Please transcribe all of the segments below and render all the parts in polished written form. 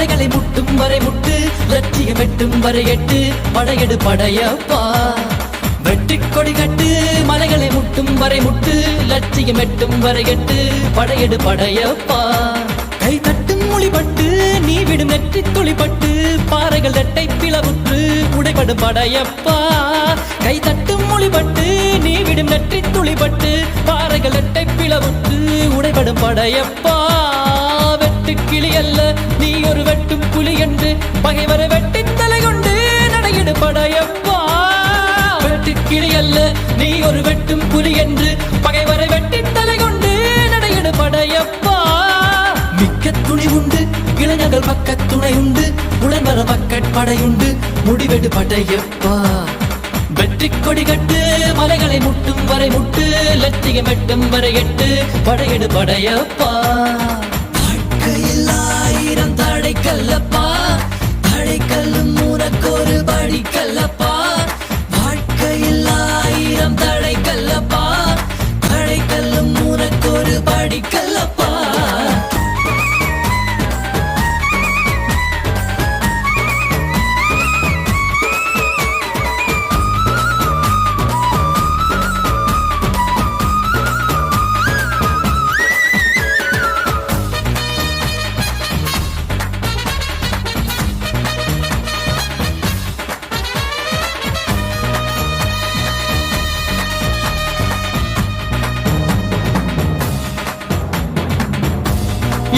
மலைகளை முட்டும் வரை முட்டு, லட்சியம் எட்டும் வரை எட்டு, படையெடு படையப்பா. வெற்றி கொடி கட்டு, மலைகளை முட்டும் வரை முட்டு, லட்சியம் எட்டும் வரை எட்டு, படையெடு படையப்பா. கை தட்டும் மொழிபட்டு நீ விடும் நெற்றி துளிப்பட்டு, பாறைகள் ரெட்டை பிளவுற்று உடைபடும் படையப்பா. கை தட்டும் மொழிபட்டு நீ விடும் நெற்றி துளிப்பட்டு, பாறைகள் ரெட்டை பிளவுற்று உடைபடும் படையப்பா. வெட்டு கிளி அல்ல நீ ஒரு வெட்டும் புலி என்று, பகைவரை வெட்டி தலை கொண்டு நடையிடு படையப்பா. வெட்டு கிளி அல்ல நீ ஒரு வெட்டும் புலி என்று, பகைவரை வெட்டி தலை கொண்டு நடையிடு படையப்பா. மிக்க துணி உண்டு இளைஞர்கள் பக்க துணை உண்டு, உடன்வர பக்கட் படையுண்டு, முடிவெடு படையப்பா. வெற்றி கொடி கட்டு, மலைகளை முட்டும் வரை முட்டு, லட்சியம் எட்டும் வரை எட்டு, படையெடு படையப்பா. வாழ்க்கையில் ஆயிரம் தடை கல்லப்பா, தடை கல்லும் உனக்கொரு படி கல்லப்பா. வாழ்க்கையில் ஆயிரம் தடை கல்லப்பா, தடை கல்லும் உனக்கொரு படி கல்லப்பா.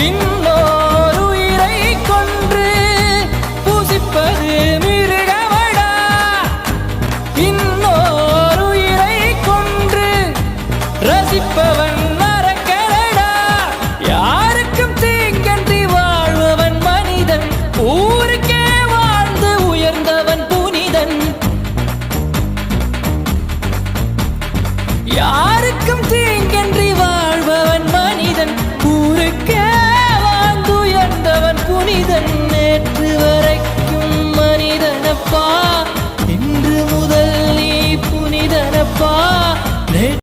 இன்னொரு உயிரை கொன்று பூசிப்பது மிருகமடா, இன்னொரு உயிரை கொன்று ரசிப்பவன் நரக்கரடா. யாருக்கும் தீங்கன்றி வாழ்பவன் மனிதன், ஊருக்கே வாழ்ந்து உயர்ந்தவன் புனிதன். யாருக்கும் தீங்கன்றி வாழ்பவன் மனிதன், ஊருக்கே புனிதன். நேற்று வரைக்கும் மனிதனப்பா, இன்று முதல் நீ புனிதனப்பா.